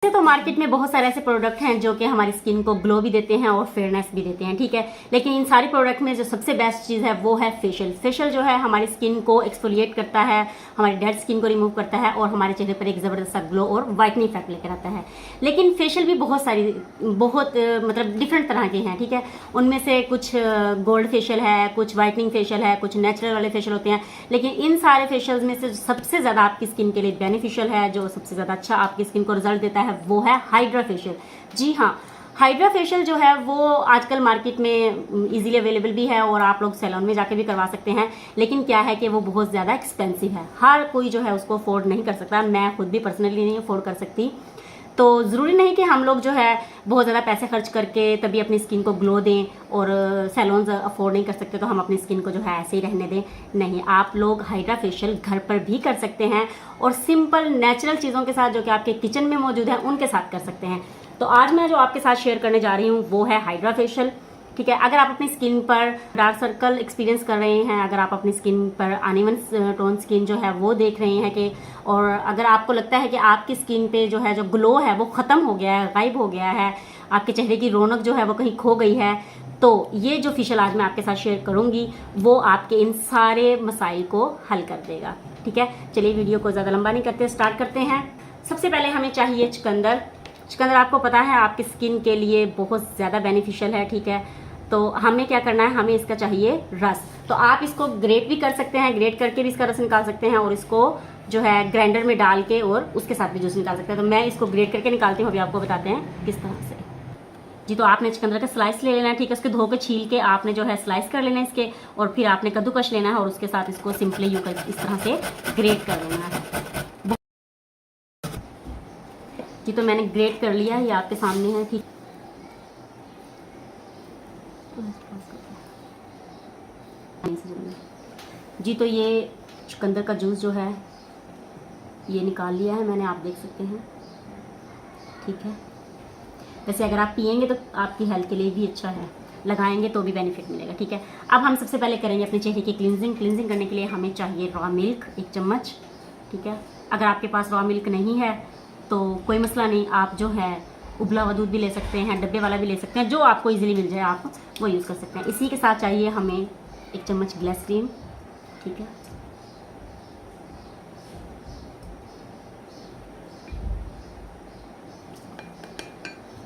वैसे तो मार्केट में बहुत सारे ऐसे प्रोडक्ट हैं जो कि हमारी स्किन को ग्लो भी देते हैं और फेयरनेस भी देते हैं, ठीक है। लेकिन इन सारी प्रोडक्ट में जो सबसे बेस्ट चीज़ है वो है फेशियल। फेशियल जो है हमारी स्किन को एक्सफोलिएट करता है, हमारी डेड स्किन को रिमूव करता है और हमारे चेहरे पर एक ज़बरदस्त सा ग्लो और वाइटनिंग इफेक्ट लेकर आता है। लेकिन फेशियल भी बहुत मतलब डिफरेंट तरह के हैं, ठीक है। उनमें से कुछ गोल्ड फेशियल है, कुछ वाइटनिंग फेशियल है, कुछ नेचुरल वाले फेशियल होते हैं। लेकिन इन सारे फेशियल में से सबसे ज़्यादा आपकी स्किन के लिए बेनिफिशियल है, जो सबसे ज़्यादा अच्छा आपकी स्किन को रिजल्ट देता है, वो है हाइड्रा फेशियल। जी हाँ, हाइड्रा फेशियल जो है वो आजकल मार्केट में इजीली अवेलेबल भी है और आप लोग सैलून में जाके भी करवा सकते हैं। लेकिन क्या है कि वो बहुत ज़्यादा एक्सपेंसिव है, हर कोई जो है उसको अफोर्ड नहीं कर सकता। मैं खुद भी पर्सनली नहीं अफोर्ड कर सकती। तो ज़रूरी नहीं कि हम लोग जो है बहुत ज़्यादा पैसे खर्च करके तभी अपनी स्किन को ग्लो दें, और सैलून्स अफोर्ड नहीं कर सकते तो हम अपनी स्किन को जो है ऐसे ही रहने दें। नहीं, आप लोग हाइड्रा फेशियल घर पर भी कर सकते हैं और सिंपल नेचुरल चीज़ों के साथ जो कि आपके किचन में मौजूद है उनके साथ कर सकते हैं। तो आज मैं जो आपके साथ शेयर करने जा रही हूँ वो है हाइड्रा फेशियल, ठीक है। अगर आप अपनी स्किन पर डार्क सर्कल एक्सपीरियंस कर रहे हैं, अगर आप अपनी स्किन पर अनइवन टोन स्किन जो है वो देख रहे हैं कि, और अगर आपको लगता है कि आपकी स्किन पे जो है जो ग्लो है वो ख़त्म हो गया है, गायब हो गया है, आपके चेहरे की रौनक जो है वो कहीं खो गई है, तो ये जो फेशियल आज मैं आपके साथ शेयर करूँगी वो आपके इन सारे मसाइल को हल कर देगा, ठीक है। चलिए वीडियो को ज़्यादा लंबा नहीं करते, स्टार्ट करते हैं। सबसे पहले हमें चाहिए चुकंदर। चुकंदर आपको पता है आपकी स्किन के लिए बहुत ज़्यादा बेनिफिशियल है, ठीक है। तो हमें क्या करना है, हमें इसका चाहिए रस। तो आप इसको ग्रेट भी कर सकते हैं, ग्रेट करके भी इसका रस निकाल सकते हैं, और इसको जो है ग्राइंडर में डाल के और उसके साथ भी जूस निकाल सकते हैं। तो मैं इसको ग्रेट करके निकालती हूँ, अभी आपको बताते हैं किस तरह से। जी, तो आपने चुकंदर का स्लाइस ले लेना है, ठीक है। उसके धो के छील के आपने जो है स्लाइस कर लेना है इसके, और फिर आपने कद्दूकश लेना है और उसके साथ इसको सिंपली यूं कर इस तरह से ग्रेट कर लेना है। जी, तो मैंने ग्रेट कर लिया, ये आपके सामने है, ठीक। जी, तो ये चुकंदर का जूस जो है ये निकाल लिया है मैंने, आप देख सकते हैं, ठीक है। वैसे अगर आप पिएंगे तो आपकी हेल्थ के लिए भी अच्छा है, लगाएंगे तो भी बेनिफिट मिलेगा, ठीक है। अब हम सबसे पहले करेंगे अपने चेहरे की क्लींजिंग करने के लिए हमें चाहिए रॉ मिल्क 1 चम्मच, ठीक है। अगर आपके पास रॉ मिल्क नहीं है तो कोई मसला नहीं, आप जो है उबला हुआ दूध भी ले सकते हैं, डब्बे वाला भी ले सकते हैं, जो आपको इजीली मिल जाए आप वो यूज़ कर सकते हैं। इसी के साथ चाहिए हमें 1 चम्मच ग्लिसरीन, ठीक है।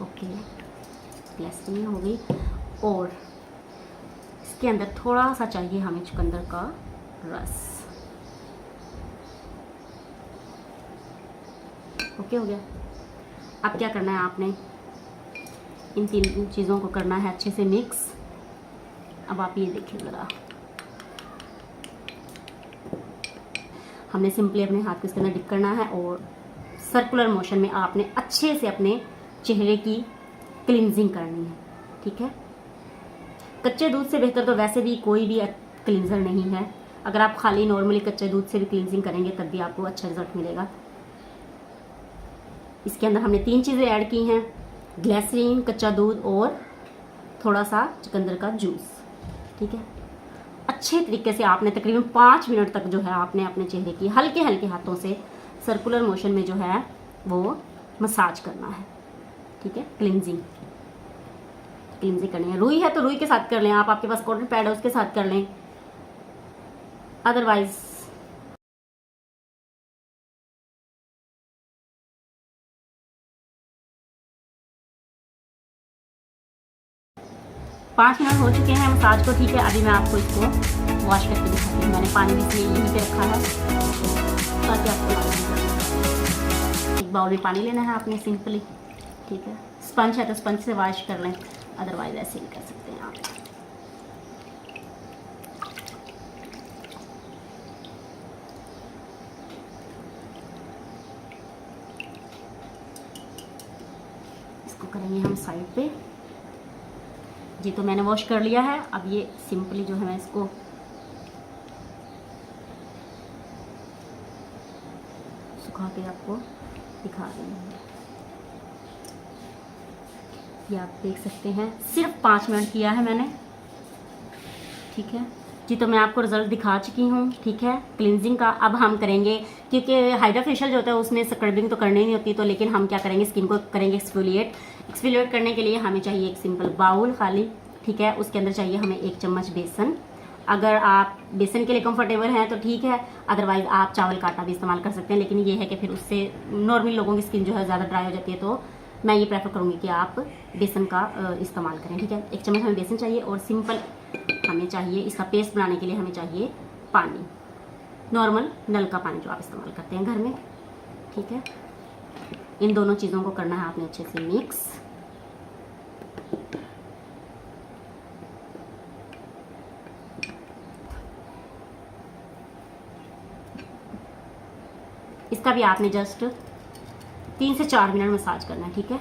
ओके, ग्लिसरीन हो गई, और इसके अंदर थोड़ा सा चाहिए हमें चुकंदर का रस। ओके, हो गया। अब क्या करना है, आपने इन 3 चीज़ों को करना है अच्छे से मिक्स। अब आप ये देखिए ज़रा, हमने सिंपली अपने हाथ को इसके अंदर डिप करना है और सर्कुलर मोशन में आपने अच्छे से अपने चेहरे की क्लींजिंग करनी है, ठीक है। कच्चे दूध से बेहतर तो वैसे भी कोई भी क्लींजर नहीं है। अगर आप खाली नॉर्मली कच्चे दूध से भी क्लींजिंग करेंगे तब भी आपको अच्छा रिजल्ट मिलेगा। इसके अंदर हमने 3 चीज़ें ऐड की हैं, ग्लिसरीन, कच्चा दूध और थोड़ा सा चुकंदर का जूस, ठीक है। अच्छे तरीके से आपने तकरीबन 5 मिनट तक जो है आपने अपने चेहरे की हल्के हल्के हाथों से सर्कुलर मोशन में जो है वो मसाज करना है, ठीक है। क्लींजिंग करनी है। रुई है तो रुई के साथ कर लें आप, आपके पास कॉटन पैड है उसके साथ कर लें, अदरवाइज 5 मिनट हो चुके हैं मसाज को, ठीक है। अभी मैं आपको इसको वॉश करके दिखाती हूँ। मैंने पानी भी इसलिए यहीं पे रखा है ताकि आपको एक बाउल में पानी लेना है आपने सिंपली, ठीक है। स्पंज है तो स्पंज से वॉश कर लें, अदरवाइज ऐसे ही कर सकते हैं आप। इसको करेंगे हम साइड पे। जी, तो मैंने वॉश कर लिया है। अब ये सिंपली जो है मैं इसको सुखा के आपको दिखा रही हूँ। ये आप देख सकते हैं, सिर्फ 5 मिनट किया है मैंने, ठीक है। जी, तो मैं आपको रिजल्ट दिखा चुकी हूँ, ठीक है, क्लींजिंग का। अब हम करेंगे क्योंकि हाइड्रा फेशियल जो होता है उसमें स्क्रबिंग तो करनी नहीं होती, तो लेकिन हम क्या करेंगे, स्किन को करेंगे एक्सफोलिएट। एक्सफोलिएट करने के लिए हमें चाहिए एक सिंपल बाउल खाली, ठीक है। उसके अंदर चाहिए हमें 1 चम्मच बेसन। अगर आप बेसन के लिए कंफर्टेबल हैं तो ठीक है, अदरवाइज़ आप चावल का आटा भी इस्तेमाल कर सकते हैं। लेकिन ये है कि फिर उससे नॉर्मल लोगों की स्किन जो है ज़्यादा ड्राई हो जाती है, तो मैं ये प्रेफर करूँगी कि आप बेसन का इस्तेमाल करें, ठीक है। 1 चम्मच हमें बेसन चाहिए और सिंपल हमें चाहिए इसका पेस्ट बनाने के लिए हमें चाहिए पानी, नॉर्मल नल का पानी जो आप इस्तेमाल करते हैं घर में, ठीक है। इन दोनों चीज़ों को करना है आपने अच्छे से मिक्स। इसका भी आपने जस्ट 3 से 4 मिनट मसाज करना है, ठीक है।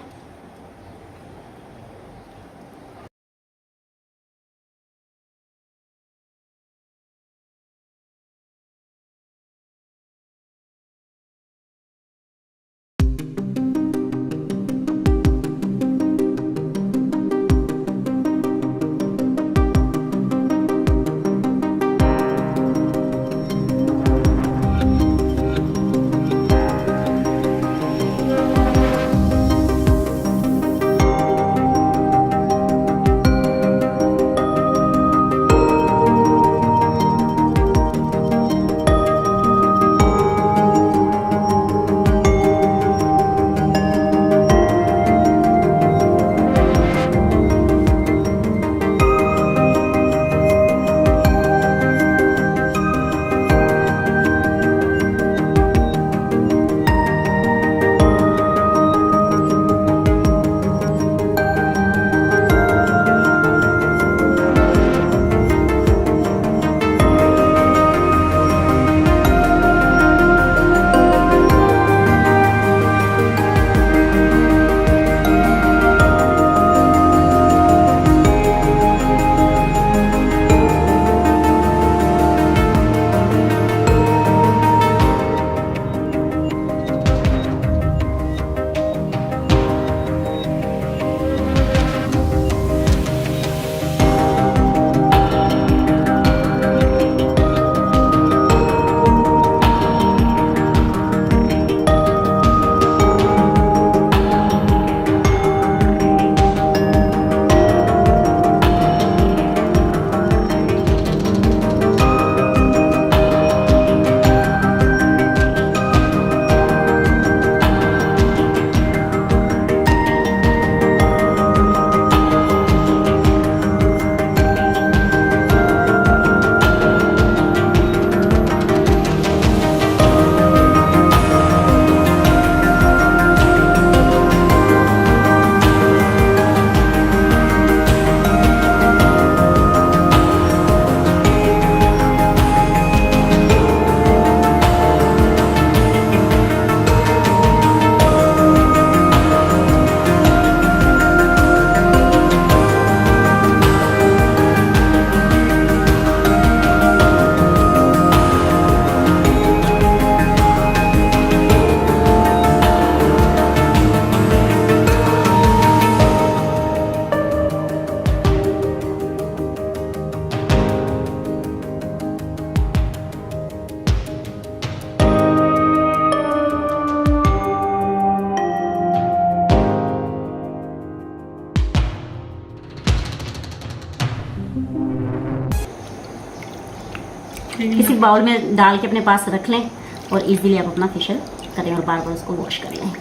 किसी बाउल में डाल के अपने पास रख लें और इजीली आप अपना फेशियल करें और बार बार उसको वॉश कर लें।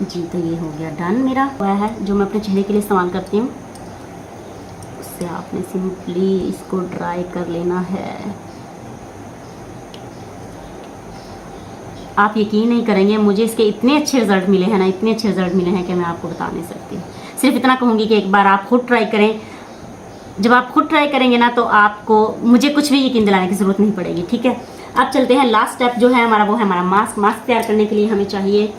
जी तो ये हो गया डन मेरा। वह है जो मैं अपने चेहरे के लिए इस्तेमाल करती हूँ, उससे आपने सिंपली इसको ड्राई कर लेना है। आप यकीन नहीं करेंगे, मुझे इसके इतने अच्छे रिजल्ट मिले हैं ना, इतने अच्छे रिजल्ट मिले हैं कि मैं आपको बता नहीं सकती। सिर्फ इतना कहूँगी कि एक बार आप खुद ट्राई करें। जब आप खुद ट्राई करेंगे ना तो आपको मुझे कुछ भी यकीन दिलाने की ज़रूरत नहीं पड़ेगी, ठीक है। अब चलते हैं लास्ट स्टेप जो है हमारा, वो है हमारा मास्क। मास्क तैयार करने के लिए हमें चाहिए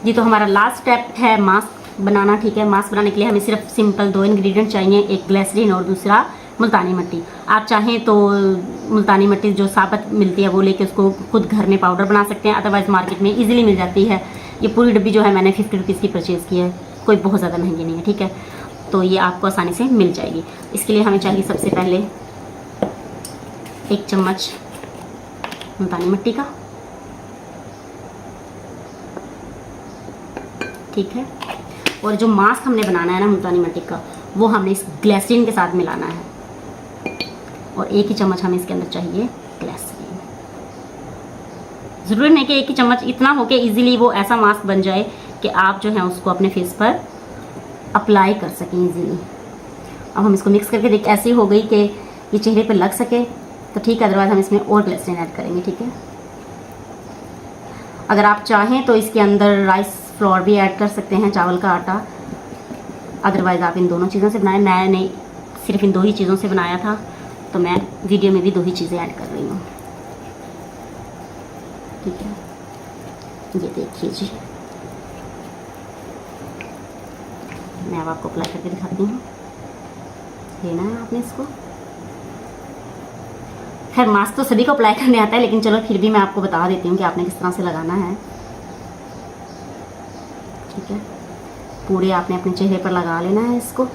जी, तो हमारा लास्ट स्टेप है मास्क बनाना, ठीक है। मास्क बनाने के लिए हमें सिर्फ सिंपल 2 इंग्रेडिएंट चाहिए, एक ग्लिसरीन और दूसरा मुल्तानी मिट्टी। आप चाहें तो मुल्तानी मिट्टी जो साबुत मिलती है वो लेके उसको खुद घर में पाउडर बना सकते हैं, अदरवाइज़ मार्केट में इजीली मिल जाती है। ये पूरी डब्बी जो है मैंने 50 रुपीज़ की परचेज़ की है, कोई बहुत ज़्यादा महंगी नहीं है, ठीक है। तो ये आपको आसानी से मिल जाएगी। इसके लिए हमें चाहिए सबसे पहले 1 चम्मच मुल्तानी मिट्टी का, ठीक है। और जो मास्क हमने बनाना है ना मुल्तानी मिट्टी का, वो हमने इस ग्लिसरीन के साथ मिलाना है। और 1 ही चम्मच हमें इसके अंदर चाहिए ग्लिसरीन। ज़रूरी नहीं कि 1 ही चम्मच, इतना हो के ईजिली वो ऐसा मास्क बन जाए कि आप जो है उसको अपने फेस पर अप्लाई कर सकें ईजिली। अब हम इसको मिक्स करके देख, ऐसी हो गई कि ये चेहरे पर लग सके तो ठीक है, अदरवाइज हम इसमें और ग्लिसरीन ऐड करेंगे, ठीक है। अगर आप चाहें तो इसके अंदर राइस फ्लोर भी ऐड कर सकते हैं, चावल का आटा। अदरवाइज़ आप इन दोनों चीज़ों से बनाएं। मैंने सिर्फ इन 2 ही चीज़ों से बनाया था, तो मैं वीडियो में भी 2 ही चीज़ें ऐड कर रही हूँ, ठीक है। ये देखिए जी, मैं अब आपको अप्लाई करके दिखाती हूँ। लेना है आपने इसको। खैर मास्क तो सभी को अप्लाई करने आता है, लेकिन चलो फिर भी मैं आपको बता देती हूँ कि आपने किस तरह से लगाना है, ठीक है। पूरे आपने अपने चेहरे पर लगा लेना है इसको,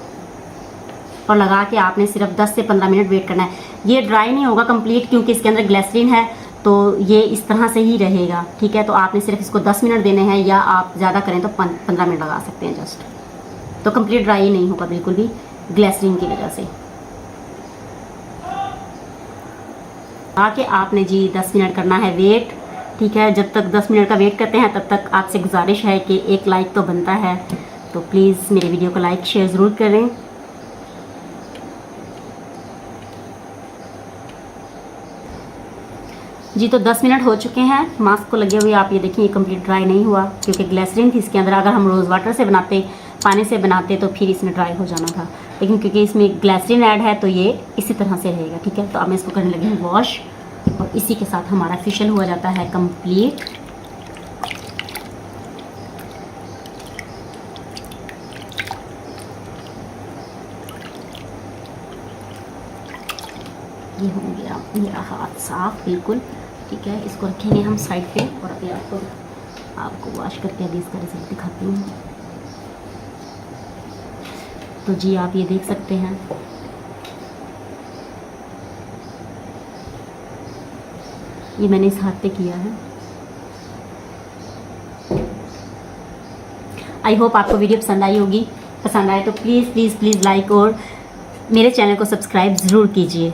और लगा के आपने सिर्फ 10 से 15 मिनट वेट करना है। ये ड्राई नहीं होगा कंप्लीट, क्योंकि इसके अंदर ग्लिसरीन है, तो ये इस तरह से ही रहेगा, ठीक है। तो आपने सिर्फ इसको 10 मिनट देने हैं, या आप ज़्यादा करें तो 15 मिनट लगा सकते हैं जस्ट। तो कंप्लीट ड्राई नहीं होगा बिल्कुल भी, ग्लिसरीन की वजह से। आके आपने जी 10 मिनट करना है वेट, ठीक है। जब तक 10 मिनट का वेट करते हैं तब तक आपसे गुजारिश है कि 1 लाइक तो बनता है, तो प्लीज़ मेरे वीडियो को लाइक शेयर ज़रूर करें। जी तो 10 मिनट हो चुके हैं मास्क को लगे हुए। आप ये देखिए, ये कंप्लीट ड्राई नहीं हुआ, क्योंकि ग्लिसरीन थी इसके अंदर। अगर हम रोज़ वाटर से बनाते, पानी से बनाते, तो फिर इसमें ड्राई हो जाना था, लेकिन क्योंकि इसमें ग्लिसरीन ऐड है तो ये इसी तरह से रहेगा, ठीक है। तो अब मैं इसको करने लगी हूँ वॉश, और इसी के साथ हमारा फेशियल हो जाता है कंप्लीट। ये हो गया मेरा हाथ साफ बिल्कुल, ठीक है। इसको रखेंगे हम साइड पे, और अभी आपको वॉश करके अभी इसका रिजल्ट दिखाती हूँ। तो जी आप ये देख सकते हैं, ये मैंने इस हाथ पे किया है। आई होप आपको वीडियो पसंद आई होगी। पसंद आए तो प्लीज़ प्लीज़ प्लीज़ लाइक और मेरे चैनल को सब्सक्राइब ज़रूर कीजिए।